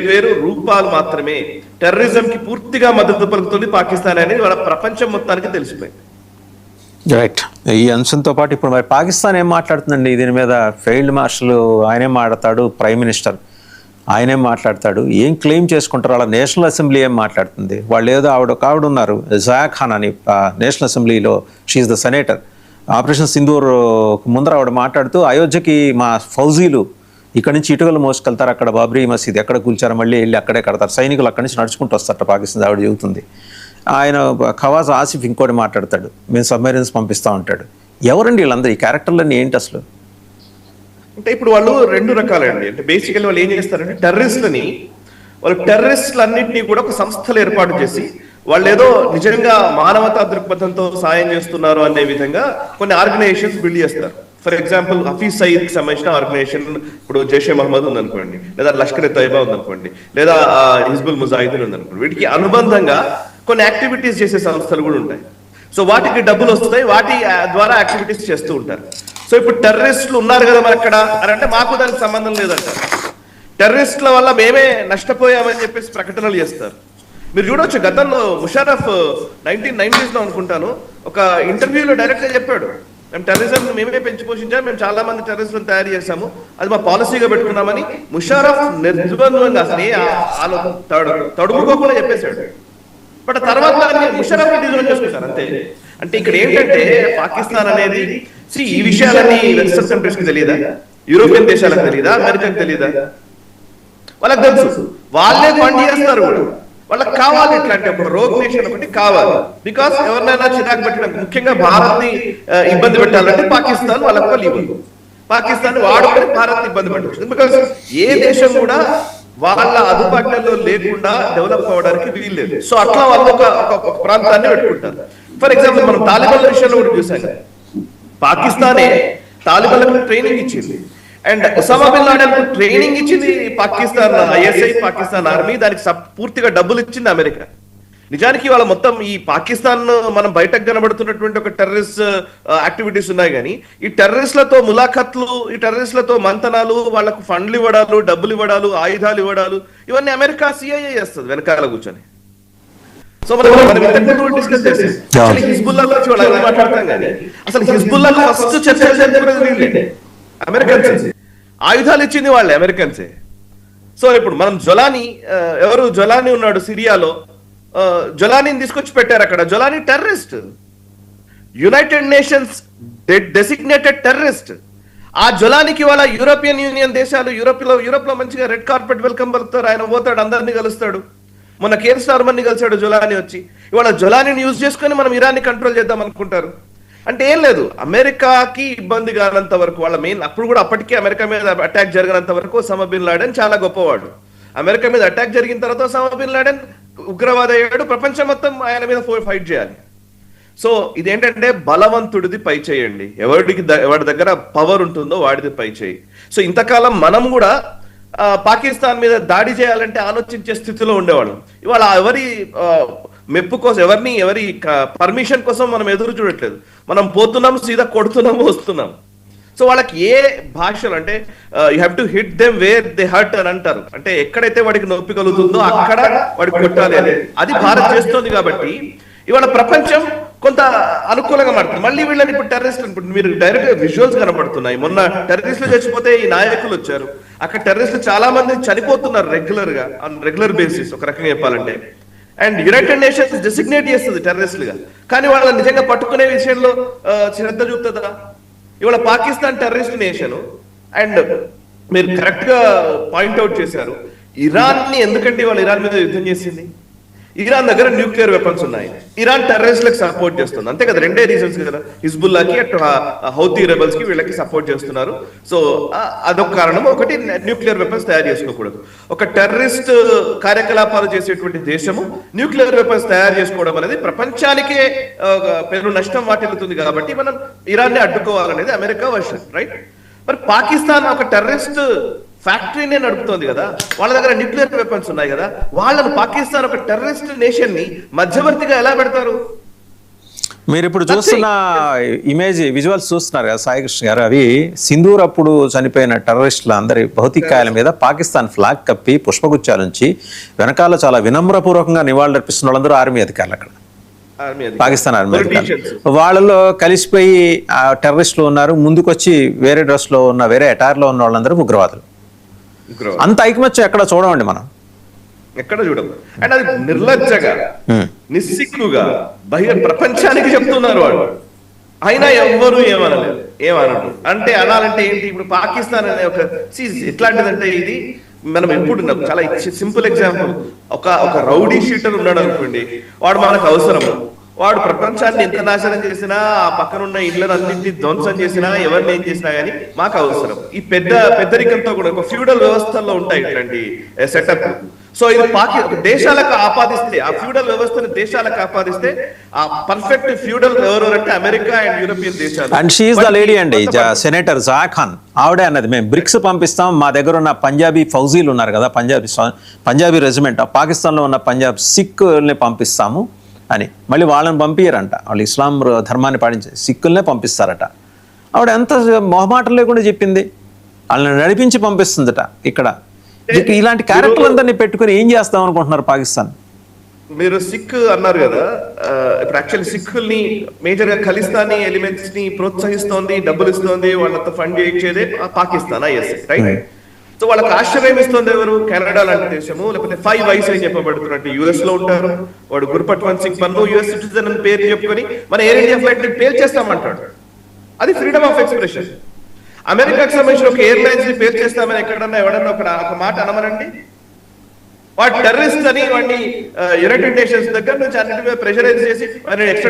వేరు రూపాలు మాత్రమే. టెర్రరిజం కి పూర్తిగా మద్దతు పలుకుతుంది పాకిస్తాన్ అనేది వాళ్ళ ప్రపంచం మొత్తానికి తెలిసిపోయింది. రైట్. ఈ అంశంతో పాటు ఇప్పుడు మరి పాకిస్తాన్ ఏం మాట్లాడుతుందండి దీని మీద? ఫీల్డ్ మార్షల్ ఆయనే మాట్లాడతాడు, ప్రైమ్ మినిస్టర్ ఆయనేం మాట్లాడతాడు, ఏం క్లెయిమ్ చేసుకుంటారు? వాళ్ళ నేషనల్ అసెంబ్లీ ఏం మాట్లాడుతుంది? వాళ్ళు ఏదో ఆవిడ ఉన్నారు జయా ఖాన్ అని నేషనల్ అసెంబ్లీలో, she the senator. Operation Sindoor ముందర ఆవిడ మాట్లాడుతూ అయోధ్యకి మా ఫౌజీలు ఇక్కడ నుంచి ఇటుకలు మోసుకెళ్తారు, అక్కడ బాబ్రీ మసీద్ ఎక్కడ కూల్చారో మళ్ళీ వెళ్ళి అక్కడే కడతారు, సైనికులు అక్కడి నుంచి నడుచుకుంటూ వస్తారట పాకిస్తాన్, ఆవిడ చెబుతుంది. ఆయన ఖవాజ్ ఆసిఫ్ ఇంకోటి మాట్లాడతాడు, మేము సబ్మెరీన్స్ పంపిస్తూ ఉంటాడు. ఎవరండి వీళ్ళందరూ? ఈ క్యారెక్టర్లన్నీ ఏంటి అసలు? అంటే ఇప్పుడు వాళ్ళు రెండు రకాలండి. అంటే బేసికల్లీ వాళ్ళు ఏం చేస్తారంటే టెర్రరిస్టులన్నింటినీ కూడా ఒక సంస్థలు ఏర్పాటు చేసి వాళ్ళు ఏదో నిజంగా మానవతా దృక్పథంతో సాయం చేస్తున్నారు అనే విధంగా కొన్ని ఆర్గనైజేషన్స్ బిల్డ్ చేస్తారు. ఫర్ ఎగ్జాంపుల్ హఫీజ్ సయీద్ కి సంబంధించిన ఆర్గనైజేషన్ ఇప్పుడు జైషే మహమ్మద్ ఉందనుకోండి, లేదా లష్కర్ ఎ తైబా ఉందనుకోండి, లేదా హిజ్బుల్ ముజాహిదీన్ ఉందనుకోండి. వీటికి అనుబంధంగా కొన్ని యాక్టివిటీస్ చేసే సంస్థలు కూడా ఉంటాయి. సో వాటికి డబ్బులు వస్తాయి, వాటి ద్వారా యాక్టివిటీస్ చేస్తూ ఉంటారు. సో ఇప్పుడు టెర్రరిస్టులు ఉన్నారు కదా మరి అక్కడ అని అంటే మాకు దానికి సంబంధం లేదంట. టెర్రరిస్టుల వల్ల మేమే నష్టపోయామని చెప్పేసి ప్రకటనలు చేస్తారు. మీరు చూడవచ్చు, గతంలో ముషర్రఫ్ 1990s లో అనుకుంటాను ఒక ఇంటర్వ్యూలో డైరెక్ట్ గా చెప్పాడు, మేము టెర్రరిజం మేమే పెంచి పోషించాము, మేము చాలా మంది టెర్రరిస్టులను తయారు చేశాము, అది మా పాలసీగా పెట్టుకున్నామని ముషర్రఫ్ నిర్బంధంగా అసలు తడుముకోకుండా చెప్పేశాడు. బట్ తర్వాత ముషర్రఫ్ డిజైన్ చేసుకుంటారు అంతే. అంటే ఇక్కడ ఏంటంటే పాకిస్తాన్ అనేది ఈ విషయాలన్నీ వెస్టర్న్ కంట్రీస్ కి తెలియదా, యూరోపియన్ దేశాలకు తెలియదా, అమెరికాకి తెలియదా? వాళ్ళకి తెలుసు, వాళ్ళే ఫండ్ చేస్తారు కూడా. వాళ్ళకి కావాలి ఇట్లాంటి ఒక రోగ్ నేషన్ ఒకటి కావాలి. బికాస్ ఎవరినైనా చిరాకు పెట్టడం, ముఖ్యంగా భారత్ ని ఇబ్బంది పెట్టాలంటే పాకిస్తాన్ వాళ్ళకి ఇవ్వదు. పాకిస్తాన్ వాడుకొని భారత్ ఇబ్బంది పెట్టచ్చు. బికాస్ ఏ దేశం కూడా వాళ్ళ అదుపాట్లలో లేకుండా డెవలప్ అవ్వడానికి వీల్లేదు. సో అట్లా వాళ్ళు ఒక ప్రాంతాన్ని పెట్టుకుంటారు. ఫర్ ఎగ్జాంపుల్ మనం తాలిబాన్ల విషయంలో కూడా చూసాం. పాకిస్తానే తాలిబాన్లకు ట్రైనింగ్ ఇచ్చింది, అండ్ ఒసామా బిన్ లాడెన్ కు ట్రైనింగ్ ఇచ్చింది పాకిస్తాన్ ఐఎస్ఐ, పాకిస్తాన్ ఆర్మీ. దానికి పూర్తిగా డబ్బులు ఇచ్చింది అమెరికా. నిజానికి వాళ్ళ మొత్తం ఈ పాకిస్తాన్ మనం బయటకు కనబడుతున్నటువంటి ఒక టెర్రరిస్ట్ యాక్టివిటీస్ ఉన్నాయి, కానీ ఈ టెర్రరిస్టులతో ములాఖత్లు, ఈ టెర్రరిస్టులతో మంతనాలు, వాళ్ళకు ఫండ్లు ఇవ్వడాలు, డబ్బులు ఇవ్వడాలు, ఆయుధాలు ఇవ్వడాలు, ఇవన్నీ అమెరికా సిఐఏ చేస్తుంది వెనకాల కూర్చొని. సో మనం డిస్కస్ చేస్తాం హిజ్బుల్లా గురించి వాళ్ళు మాట్లాడతాం, కానీ అసలు హిజ్బుల్లా ఫస్ట్ చర్చలు జరిపినది వీళ్ళే, అమెరికన్స్. ఆయుధాలు ఇచ్చింది వాళ్ళే, అమెరికన్సే. సో ఇప్పుడు మనం జొలానీ ఉన్నాడు సిరియాలో, జొలానీని తీసుకొచ్చి పెట్టారు అక్కడ. Jolani terrorist, United Nations designated terrorist. ఆ జొలానీకి వాళ్ళ యూరోపియన్ యూనియన్ దేశాలు, యూరోప్ లో మంచిగా రెడ్ కార్పెట్ వెల్కమ్ పలుకుతారు. ఆయన పోతాడు, అందరినీ కలుస్తాడు. మొన్న కేర్ స్టార్మర్ని కలిసాడు జొలానీ వచ్చి. ఇవాళ జొలానీని యూజ్ చేసుకొని మనం ఇరాన్ని కంట్రోల్ చేద్దాం అనుకుంటారు. అంటే ఏం లేదు, అమెరికాకి ఇబ్బంది కానంత వరకు వాళ్ళ మెయిన్, అప్పటికే అమెరికా మీద అటాక్ జరిగినంత వరకు ఒసామా బిన్ లాడెన్ చాలా గొప్పవాడు. అమెరికా మీద అటాక్ జరిగిన తర్వాత ఒసామా బిన్ లాడెన్ ఉగ్రవాద అయ్యాడు. ప్రపంచం మొత్తం ఆయన మీద ఫైట్ చేయాలి. సో ఇదేంటంటే బలవంతుడిది పై చేయండి, ఎవరి దగ్గర పవర్ ఉంటుందో వాడిది పై చేయి. సో ఇంతకాలం మనం కూడా పాకిస్తాన్ మీద దాడి చేయాలంటే ఆలోచించే స్థితిలో ఉండేవాళ్ళం. ఇవాళ ఎవరి మెప్పు కోసం, ఎవరి పర్మిషన్ కోసం మనం ఎదురు చూడట్లేదు. మనం పోతున్నాము, సీదా కొడుతున్నాము, వస్తున్నాము. సో వాళ్ళకి ఏ భాషలు అంటే you have to hit them where they hurt అని అంటారు. అంటే ఎక్కడైతే వాడికి నొప్పి కలుగుతుందో అక్కడ వాడికి కొట్టాలి అని. అది భారత్ చేస్తుంది. కాబట్టి ఇవాళ ప్రపంచం కొంత అనుకూలంగా మారుతుంది. మళ్ళీ వీళ్ళని ఇప్పుడు టెర్రరిస్టులు, మీరు డైరెక్ట్ విజువల్స్ కనబడుతున్నాయి. మొన్న టెర్రరిస్టులు చచ్చిపోతే ఈ నాయకులు వచ్చారు. అక్కడ టెర్రరిస్టులు చాలా మంది చనిపోతున్నారు రెగ్యులర్ బేసిస్, ఒక రకంగా చెప్పాలంటే. అండ్ యునైటెడ్ నేషన్స్ డెసిగ్నేట్ చేస్తుంది టెర్రరిస్టులుగా, కానీ వాళ్ళని నిజంగా పట్టుకునే విషయంలో శ్రద్ధ చూపుతుందా? ఇవాళ పాకిస్తాన్ టెర్రరిస్ట్ నేషన్. అండ్ మీరు కరెక్ట్ గా పాయింట్అవుట్ చేశారు, ఇరాన్ ని ఎందుకంటే వాళ్ళు ఇరాన్ మీద యుద్ధం చేసింది. ఇరాన్ దగ్గర న్యూక్లియర్ వెపన్స్ ఉన్నాయి. ఇరాన్ టెర్రరిస్టులకు సపోర్ట్ చేస్తుంది, అంతే కదా. రెండే రీజన్స్ కదా, హిజ్బుల్లాకి అటు హౌతీ రెబల్స్ కి వీళ్ళకి సపోర్ట్ చేస్తున్నారు. సో అదొక కారణం. ఒకటి, న్యూక్లియర్ వెపన్స్ తయారు చేసుకోకూడదు. ఒక టెర్రరిస్ట్ కార్యకలాపాలు చేసేటువంటి దేశము న్యూక్లియర్ వెపన్స్ తయారు చేసుకోవడం అనేది ప్రపంచానికే పెను నష్టం వాటిల్లుతుంది. కాబట్టి మనం ఇరాన్ని అడ్డుకోవాలనేది అమెరికా వర్షన్, రైట్? మరి పాకిస్తాన్ ఒక టెర్రరిస్ట్ ఫ్యాక్టరీనే నడుపుతోంది కదా, వాళ్ళ దగ్గర న్యూక్లియర్ వెపన్స్ ఉన్నాయి కదా. వాళ్ళను పాకిస్తాన్ ఒక టెర్రరిస్ట్ నేషన్ ని మధ్యవర్తిగా ఎలా పెడతారు? మీరు ఇప్పుడు చూస్తున్న ఇమేజ్ విజువల్స్ చూస్తున్నారు కదా సాయి కృష్ణ గారు, అవి సింధూర్ అప్పుడు చనిపోయిన టెర్రరిస్టుల అందరి భౌతికాయాల మీద పాకిస్తాన్ ఫ్లాగ్ కప్పి పుష్పగుచ్చాల నుంచి వెనకాల చాలా వినమ్రపూర్వకంగా నివాళులర్పిస్తున్న వాళ్ళందరూ ఆర్మీ అధికారులు అక్కడ, పాకిస్తాన్ ఆర్మీ అధికారులు. వాళ్ళలో కలిసిపోయి ఆ టెర్రరిస్టులు ఉన్నారు, ముందుకొచ్చి వేరే డ్రెస్లో ఉన్న వేరే అటార్లో ఉన్న వాళ్ళందరూ ఉగ్రవాదులు. అంత ఐకమత్యం ఎక్కడ చూడమండి మనం, ఎక్కడ చూడదు. అండ్ అది నిర్లజ్జగా నిస్సిగ్గుగా ప్రపంచానికి చెప్తున్నారు వాళ్ళు, అయినా ఎవ్వరు ఏమనరు. అంటే అనాలంటే ఏంటి, ఇప్పుడు పాకిస్తాన్ అనే ఒక ఎట్లాంటిదంటే ఇది మనం ఎప్పుడు చాలా సింపుల్ ఎగ్జాంపుల్, ఒక రౌడీ షీటర్ ఉన్నాడు అనుకోండి, వాడు మనకు అవసరము. వాడు ప్రపంచాన్ని ఎంత నాశనం చేసినా, ఆ పక్కనున్న ఇళ్లను అన్నింటినీ ధ్వంసం చేసినా, ఎవరిని ఏం చేసినా గానీ మాకు అవసరం. ఈ పెద్దరికంతో కూడా ఒక ఫ్యూడల్ వ్యవస్థల్లో ఉంటాయి ఇట్లాంటి సెటప్. సో ఇది దేశాలకు ఆపాదిస్తే, ఆ ఫ్యూడల్ వ్యవస్థను దేశాలకు ఆపాదిస్తే ఆ పర్ఫెక్ట్ ఫ్యూడల్ ఎవరు అంటే అమెరికా అండ్ యూరోపియన్ దేశాలు. అండ్ షీఈస్ ద లేడీ అండి, సెనేటర్ జా ఖాన్, ఆవిడే అన్నది మేము బ్రిక్స్ పంపిస్తాం, మా దగ్గర ఉన్న పంజాబీ ఫౌజీలు ఉన్నారు కదా, పంజాబీ రెజిమెంట్, పాకిస్తాన్లో ఉన్న పంజాబ్ సిక్కుల్ని పంపిస్తాము అని. మళ్ళీ వాళ్ళని పంపించారంట, వాళ్ళు ఇస్లాం ధర్మాన్ని పాటించే సిక్కుల్నే పంపిస్తారట. ఆవిడ ఎంత మొహమాటం లేకుండా చెప్పింది, వాళ్ళని నడిపించి పంపిస్తుందట. ఇక్కడ ఇలాంటి క్యారెక్టర్లందరినీ పెట్టుకుని ఏం చేస్తాం అనుకుంటున్నారు పాకిస్తాన్? మీరు సిక్ అన్నారు కదా, ఇప్పుడు యాక్చువల్లీ సిక్కుల్ని మేజర్ గా ఖలిస్తానీ ఎలిమెంట్స్ ని ప్రోత్సహిస్తోంది, డబ్బులు ఇస్తోంది, వాళ్ళతో ఫండ్ చేయించేదే పాకిస్తాన్, రైట్? సో వాళ్ళకి ఆశ్చర్యం ఇస్తుంది ఎవరు? కెనడా లాంటి దేశము, లేకపోతే 5 వైస్ అని చెప్పబడుతున్నట్టు యుఎస్ లో ఉంటారు. వాడు గుర్పట్వంత్ సింగ్ పన్ను యుఎస్ సిటిజన్ అని పేరు చెప్పుకొని మన ఎయిర్ ఇండియా ఫ్లైట్ ని పేరు చేస్తామంటాడు. అది ఫ్రీడమ్ ఆఫ్ ఎక్స్ప్రెషన్. అమెరికాకి సంబంధించిన ఒక ఎయిర్లైన్స్ ని పేరు చేస్తామని ఎవడన్నా ఒక మాట అనమనండి. వాడు టెర్రరిస్ట్ అని వాడిని యునైటెడ్ నేషన్స్ దగ్గర నుంచి అన్నిటి మీద ప్రెషరైజ్ చేసి ఎక్స్ట్రా